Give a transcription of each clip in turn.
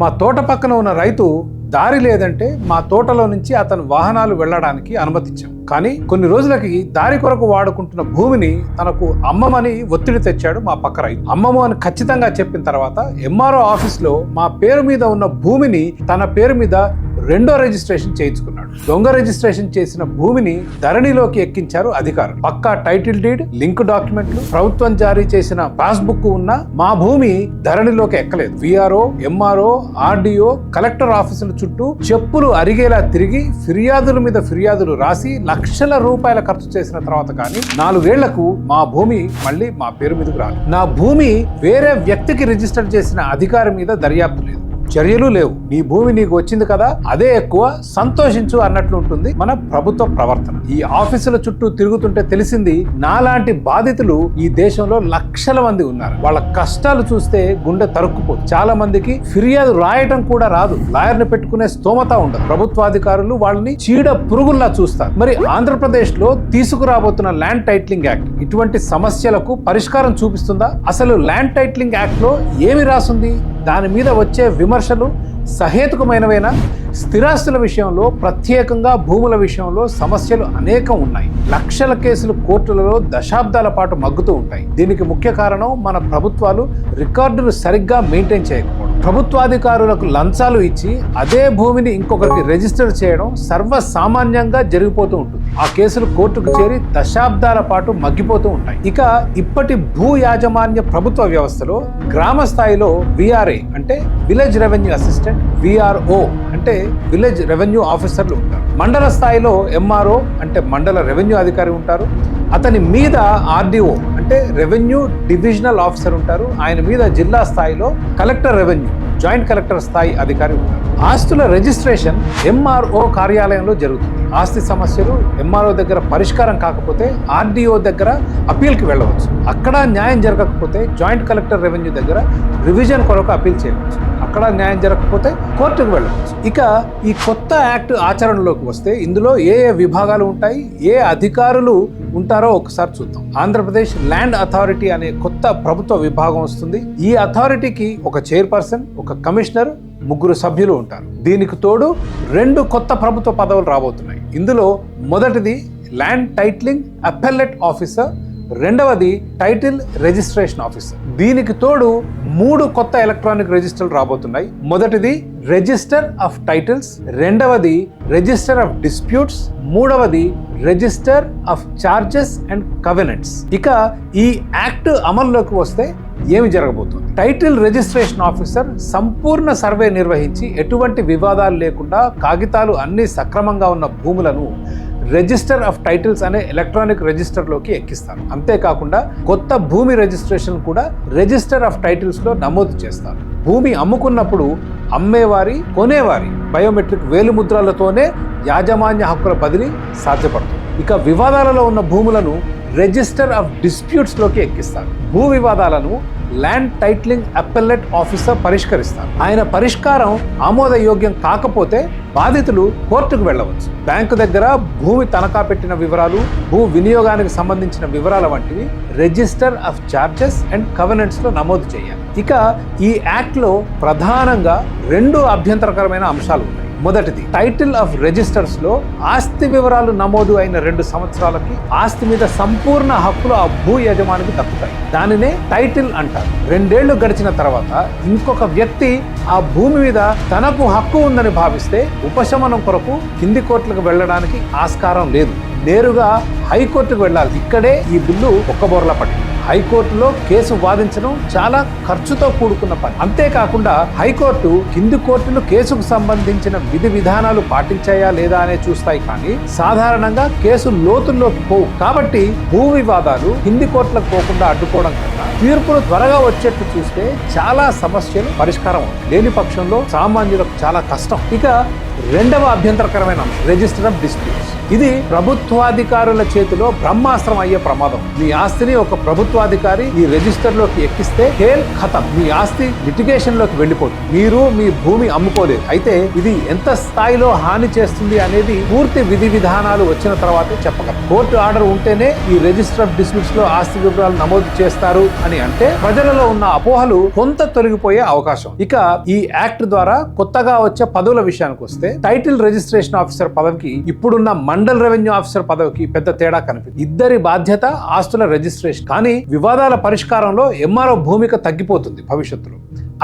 మా తోట పక్కన ఉన్న రైతు దారి లేదంటే మా తోటలో నుంచి అతని వాహనాలు వెళ్ళడానికి అనుమతించాం. కానీ కొన్ని రోజులకి దారి కొరకు వాడుకుంటున్న భూమిని తనకు అమ్మమని ఒత్తిడి తెచ్చాడు మా పక్క రైతు. అమ్మము అని ఖచ్చితంగా చెప్పిన తర్వాత ఎంఆర్ఓ ఆఫీస్లో మా పేరు మీద ఉన్న భూమిని తన పేరు మీద రెండో రిజిస్ట్రేషన్ చేయించుకున్నాడు. దొంగ రిజిస్ట్రేషన్ చేసిన భూమిని ధరణిలోకి ఎక్కించారు అధికారులు. పక్కా టైటిల్ డీడ్, లింక్ డాక్యుమెంట్లు, ప్రభుత్వం జారీ చేసిన పాస్బుక్ ఉన్న మా భూమి ధరణిలోకి ఎక్కలేదు. విఆర్ఓ, ఎంఆర్ఓ, ఆర్డీఓ, కలెక్టర్ ఆఫీసుల చుట్టూ చెప్పులు అరిగేలా తిరిగి ఫిర్యాదుల మీద ఫిర్యాదులు రాసి లక్షల రూపాయల ఖర్చు చేసిన తర్వాత కానీ 4 ఏళ్లకు మా భూమి మళ్ళీ మా పేరు మీదకు రాదు. నా భూమి వేరే వ్యక్తికి రిజిస్టర్ చేసిన అధికారి మీద దర్యాప్తు లేదు, చర్యలు లేవు. నీ భూమి నీకు వచ్చింది కదా, అదే ఎక్కువ, సంతోషించు అన్నట్లు ఉంటుంది మన ప్రభుత్వ ప్రవర్తన. ఈ ఆఫీసుల చుట్టూ తిరుగుతుంటే తెలిసింది నాలాంటి బాధితులు ఈ దేశంలో లక్షల మంది ఉన్నారు. వాళ్ళ కష్టాలు చూస్తే గుండె తరుక్కుపోతుంది. చాలా మందికి ఫిర్యాదు రాయటం కూడా రాదు, లాయర్ని పెట్టుకునే స్తోమత ఉండదు. ప్రభుత్వాధికారులు వాళ్ళని చీడ పురుగుల్లా చూస్తారు. మరి ఆంధ్రప్రదేశ్ లో తీసుకురాబోతున్న ల్యాండ్ టైటిలింగ్ యాక్ట్ ఇటువంటి సమస్యలకు పరిష్కారం చూపిస్తుందా? అసలు ల్యాండ్ టైటిలింగ్ యాక్ట్ లో ఏమి రాసుంది? దాని మీద వచ్చే విమర్శలు సహేతుకమైనవేనా? స్థిరాస్తుల విషయంలో, ప్రత్యేకంగా భూముల విషయంలో సమస్యలు అనేకం ఉన్నాయి. లక్షల కేసులు కోర్టులలో దశాబ్దాల పాటు మగ్గుతూ ఉంటాయి. దీనికి ముఖ్య కారణం మన ప్రభుత్వాలు రికార్డులు సరిగ్గా మెయింటైన్ చేయకపోవడం. ప్రభుత్వాధికారులకు లంచాలు ఇచ్చి అదే భూమిని ఇంకొకరికి రిజిస్టర్ చేయడం సర్వసామాన్యంగా జరిగిపోతూ ఉంటుంది. ఆ కేసులు కోర్టుకు చేరి దశాబ్దాల పాటు మగ్గిపోతూ ఉంటాయి. ఇక ఇప్పటి భూ యాజమాన్య ప్రభుత్వ వ్యవస్థలో గ్రామ స్థాయిలో విఆర్ఏ అంటే విలేజ్ రెవెన్యూ అసిస్టెంట్, విఆర్ఓ అంటే విలేజ్ రెవెన్యూ ఆఫీసర్లు ఉంటారు. మండల స్థాయిలో ఎంఆర్ఓ అంటే మండల రెవెన్యూ అధికారి ఉంటారు. అతని మీద ఆర్డీఓ అంటే రెవెన్యూ డివిజనల్ ఆఫీసర్ ఉంటారు. ఆయన మీద జిల్లా స్థాయిలో కలెక్టర్ రెవెన్యూ, జాయింట్ కలెక్టర్ స్థాయి అధికారి ఉంటారు. ఆస్తుల రిజిస్ట్రేషన్ ఎంఆర్ఓ కార్యాలయంలో జరుగుతుంది. ఆస్తి సమస్యలు ఎంఆర్ఓ దగ్గర పరిష్కారం కాకపోతే ఆర్డీఓ దగ్గర అప్పీల్కి వెళ్ళవచ్చు. అక్కడ న్యాయం జరగకపోతే జాయింట్ కలెక్టర్ రెవెన్యూ దగ్గర రివిజన్ కొరకు అప్పీల్ చేయవచ్చు. అక్కడ న్యాయం జరగకపోతే కోర్టుకు వెళ్ళవచ్చు. ఇక ఈ కొత్త యాక్ట్ ఆచరణలోకి వస్తే ఇందులో ఏ ఏ విభాగాలు ఉంటాయి, ఏ అధికారులు ఉంటారో ఒకసారి చూద్దాం. ఆంధ్రప్రదేశ్ ల్యాండ్ అథారిటీ అనే కొత్త ప్రభుత్వ విభాగం వస్తుంది. ఈ అథారిటీకి ఒక చైర్పర్సన్, ఒక కమిషనర్, 3 సభ్యులు ఉంటారు. దీనికి తోడు 2 కొత్త ప్రభుత్వ పదవులు రాబోతున్నాయి. ఇందులో మొదటిది ల్యాండ్ టైటిలింగ్ అపెల్లెట్ ఆఫీసర్, రెండవది టైటిల్ రిజిస్ట్రేషన్ ఆఫీసర్. దీనికి తోడు 3 కొత్త ఎలక్ట్రానిక్ రిజిస్టర్లు రాబోతున్నాయి. మొదటిది రిజిస్టర్ ఆఫ్ టైటిల్స్, రెండవది రిజిస్టర్ ఆఫ్ డిస్ప్యూట్స్, మూడవది రిజిస్టర్ ఆఫ్ చార్జెస్ అండ్ కవెనెంట్స్. ఇక ఈ యాక్ట్ అమల్లోకి వస్తే ఏమి జరగబోతుంది? టైటిల్ రిజిస్ట్రేషన్ ఆఫీసర్ సంపూర్ణ సర్వే నిర్వహించి ఎటువంటి వివాదాలు లేకుండా కాగితాలు అన్ని సక్రమంగా ఉన్న భూములను రిజిస్టర్ ఆఫ్ టైటిల్స్ అనే ఎలక్ట్రానిక్ రిజిస్టర్లోకి ఎక్కిస్తారు. అంతేకాకుండా కొత్త భూమి రిజిస్ట్రేషన్ కూడా రిజిస్టర్ ఆఫ్ టైటిల్స్ లో నమోదు చేస్తారు. భూమి అమ్ముకున్నప్పుడు అమ్మేవారి, కొనేవారి బయోమెట్రిక్ వేలిముద్రలతోనే యాజమాన్య హక్కుల బదిలీ సాధ్యపడుతుంది. ఇక వివాదాలలో ఉన్న భూములను రిజిస్టర్ ఆఫ్ డిస్ప్యూట్స్ లోకి ఎక్కిస్తారు. భూ వివాదాలను ల్యాండ్ టైటిలింగ్ అపెల్లెట్ ఆఫీసర్ పరిష్కరిస్తారు. ఆయన పరిష్కారం ఆమోదయోగ్యం కాకపోతే బాధితులు కోర్టుకు వెళ్ళవచ్చు. బ్యాంకు దగ్గర భూమి తనఖా పెట్టిన వివరాలు, భూ వినియోగానికి సంబంధించిన వివరాల వంటివి రిజిస్టర్ ఆఫ్ చార్జెస్ అండ్ కవెనెంట్స్ లో నమోదు చేయాలి. ఇక ఈ యాక్ట్ లో ప్రధానంగా 2 అభ్యంతరకరమైన అంశాలు ఉన్నాయి. మొదటిది టైటిల్ ఆఫ్ రిజిస్టర్స్ లో ఆస్తి వివరాలు నమోదు అయిన 2 సంవత్సరాలకి ఆస్తి మీద సంపూర్ణ హక్కులు ఆ భూ యజమానికి దక్కుతాయి. దానినే టైటిల్ అంటారు. 2 ఏళ్లు గడిచిన తర్వాత ఇంకొక వ్యక్తి ఆ భూమి మీద తనకు హక్కు ఉందని భావిస్తే ఉపశమనం కొరకు కింది కోర్టులకు వెళ్ళడానికి ఆస్కారం లేదు. నేరుగా హైకోర్టుకు వెళ్ళాలి. ఇక్కడే ఈ బిల్లు ఒక్కబోర్లా పడింది. హైకోర్టులో కేసు వాదించడం చాలా ఖర్చుతో కూడుకున్న పని. అంతేకాకుండా హైకోర్టు కింది కోర్టులు కేసుకు సంబంధించిన విధి విధానాలు పాటించాయా లేదా అనే చూస్తాయి, కానీ సాధారణంగా కేసు లోతుల్లోకి పోవు. కాబట్టి భూ వివాదాలు కింది కోర్టులకు పోకుండా అడ్డుకోవడం కన్నా తీర్పులు త్వరగా వచ్చేట్టు చూస్తే చాలా సమస్యలు పరిష్కారం లేని పక్షంలో సామాన్యులకు చాలా కష్టం. ఇక రెండవ అభ్యంతరకరమైన అంశం రిజిస్టర్ ఆఫ్ డిస్ప్యూట్స్. ఇది ప్రభుత్వాధికారుల చేతిలో బ్రహ్మాస్త్రం అయ్యే ప్రమాదం. మీ ఆస్తిని ఒక ప్రభుత్వాధికారి ఈ రిజిస్టర్ లోకి ఎక్కిస్తే ఖేల్ ఖతం, మీ ఆస్తి లిటిగేషన్ లోకి వెళ్ళిపోతుంది. మీరు మీ భూమి అమ్ముకోలేదు. అయితే ఇది ఎంత స్థాయిలో హాని చేస్తుంది అనేది పూర్తి విధి విధానాలు వచ్చిన తర్వాతే చెప్పగలం. కోర్టు ఆర్డర్ ఉంటేనే ఈ రిజిస్టర్ ఆఫ్ డిస్ప్యూట్స్ లో ఆస్తి వివరాలు నమోదు చేస్తారు అని అంటే ప్రజలలో ఉన్న అపోహలు కొంత తొలగిపోయే అవకాశం. ఇక ఈ యాక్ట్ ద్వారా కొత్తగా వచ్చే పదవుల విషయానికి వస్తే టైటిల్ రిజిస్ట్రేషన్ ఆఫీసర్ పదవికి ఇప్పుడున్న మండల్ రెవెన్యూ ఆఫీసర్ పదవికి పెద్ద తేడా కనిపిస్తుంది. ఇద్దరి బాధ్యత ఆస్తుల రిజిస్ట్రేషన్, కానీ వివాదాల పరిష్కారంలో ఎంఆర్ఓ భూమిక తగ్గిపోతుంది భవిష్యత్తులో.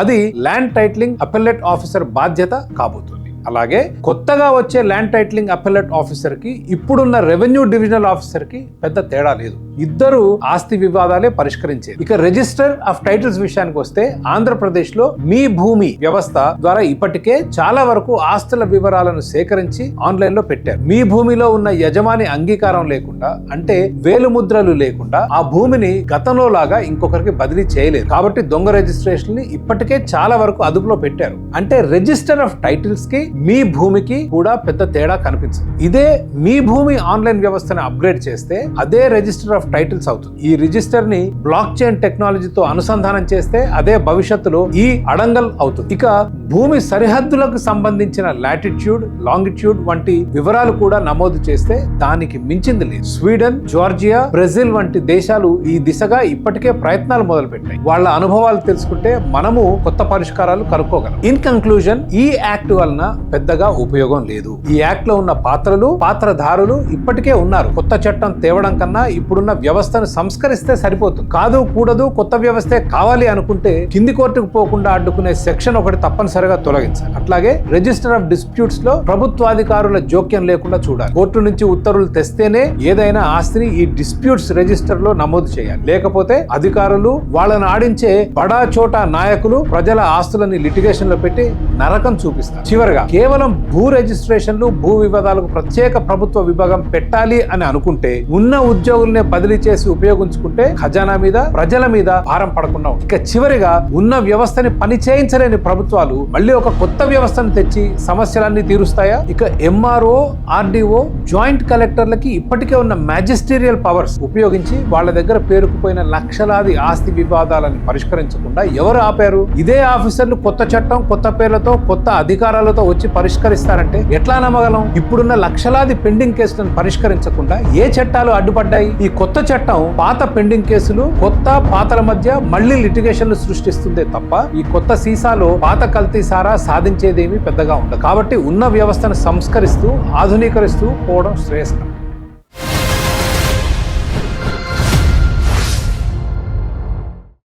అది ల్యాండ్ టైటిలింగ్ అపెల్లెట్ ఆఫీసర్ బాధ్యత కాబోతుంది. అలాగే కొత్తగా వచ్చే ల్యాండ్ టైటిలింగ్ అపెల్లెట్ ఆఫీసర్ కి ఇప్పుడున్న రెవెన్యూ డివిజనల్ ఆఫీసర్ కి పెద్ద తేడా లేదు. ఇద్దరు ఆస్తి వివాదాలే పరిష్కరించేది. ఇక రిజిస్టర్ ఆఫ్ టైటిల్స్ విషయానికి వస్తే ఆంధ్రప్రదేశ్ లో మీ భూమి వ్యవస్థ ద్వారా ఇప్పటికే చాలా వరకు ఆస్తుల వివరాలను సేకరించి ఆన్లైన్ లో పెట్టారు. మీ భూమిలో ఉన్న యజమాని అంగీకారం లేకుండా, అంటే వేలుముద్రలు లేకుండా ఆ భూమిని గతంలో లాగా ఇంకొకరికి బదిలీ చేయలేదు. కాబట్టి దొంగ రిజిస్ట్రేషన్ ని ఇప్పటికే చాలా వరకు అదుపులో పెట్టారు. అంటే రిజిస్టర్ ఆఫ్ టైటిల్స్ కి మీ భూమికి కూడా పెద్ద తేడా కనిపించదు. ఇదే మీ భూమి ఆన్లైన్ వ్యవస్థను అప్గ్రేడ్ చేస్తే అదే రిజిస్టర్ ఆఫ్ టైటిల్స్ అవుతుంది. ఈ రిజిస్టర్ ని బ్లాక్ చైన్ టెక్నాలజీతో అనుసంధానం చేస్తే అదే భవిష్యత్తులో ఈ అడంగల్ అవుతుంది. ఇక భూమి సరిహద్దులకు సంబంధించిన లాటిట్యూడ్, లాంగిట్యూడ్ వంటి వివరాలు కూడా నమోదు చేస్తే దానికి మించింది లేదు. స్వీడన్, జార్జియా, బ్రెజిల్ వంటి దేశాలు ఈ దిశగా ఇప్పటికే ప్రయత్నాలు మొదలుపెట్టాయి. వాళ్ళ అనుభవాలు తెలుసుకుంటే మనము కొత్త పరిష్కారాలు కనుక్కోగలం. ఇన్ కంక్లూజన్, ఈ యాక్ట్ వలన పెద్దగా ఉపయోగం లేదు. ఈ యాక్ట్ లో ఉన్న పాత్రలు, పాత్రధారులు ఇప్పటికే ఉన్నారు. కొత్త చట్టం తేవడం కన్నా ఇప్పుడున్న వ్యవస్థను సంస్కరిస్తే సరిపోతుంది. కాదు కూడదు కొత్త వ్యవస్థే కావాలి అనుకుంటే కింది కోర్టుకు పోకుండా అడ్డుకునే సెక్షన్ ఒకటి తప్పనిసరిగా తొలగించాలి. అట్లాగే రిజిస్టర్ ఆఫ్ డిస్ప్యూట్స్ లో ప్రభుత్వాధికారుల జోక్యం లేకుండా చూడాలి. కోర్టు నుంచి ఉత్తర్వులు తెస్తేనే ఏదైనా ఆస్తిని ఈ డిస్ప్యూట్స్ రిజిస్టర్ లో నమోదు చేయాలి. లేకపోతే అధికారులు, వాళ్ళని ఆడించే బడా చోటా నాయకులు ప్రజల ఆస్తులని లిటిగేషన్ లో పెట్టి నరకం చూపిస్తారు. చివరిగా కేవలం భూ రిజిస్ట్రేషన్లు, భూ వివాదాలకు ప్రత్యేక ప్రభుత్వ విభాగం పెట్టాలి అని అనుకుంటే ఉన్న ఉద్యోగులనే బదిలీ చేసి ఉపయోగించుకుంటే ఖజానా మీద, ప్రజల మీద భారం పడకుండా ఉంటుంది. ఇక చివరిగా ఉన్న వ్యవస్థని పని చేయించలేని ప్రభుత్వాలు మళ్ళీ ఒక కొత్త వ్యవస్థను తెచ్చి సమస్యలన్నీ తీరుస్తాయా? ఇక ఎంఆర్ఓ, ఆర్డీఓ, జాయింట్ కలెక్టర్లకి ఇప్పటికే ఉన్న మ్యాజిస్టీరియల్ పవర్స్ ఉపయోగించి వాళ్ళ దగ్గర పేరుకుపోయిన లక్షలాది ఆస్తి వివాదాలను పరిష్కరించకుండా ఎవరు ఆపారు? ఇదే ఆఫీసర్లు కొత్త చట్టం, కొత్త పేర్లతో, కొత్త అధికారాలతో వచ్చి పరిష్కరిస్తారంటే ఎట్లా నమ్మగలం? ఇప్పుడున్న లక్షలాది పెండింగ్ కేసులను పరిష్కరించకుండా ఏ చట్టాలు అడ్డుపడ్డాయి? ఈ కొత్త చట్టం పాత పెండింగ్ కేసులు, కొత్త పాతల మధ్య మళ్లీ లిటిగేషన్లు సృష్టిస్తుందే తప్ప ఈ కొత్త సీసాలో పాత కల్తీ సారా సాధించేదేమీ పెద్దగా ఉండదు. కాబట్టి ఉన్న వ్యవస్థను సంస్కరిస్తూ, ఆధునీకరిస్తూ పోవడం శ్రేయస్కరం.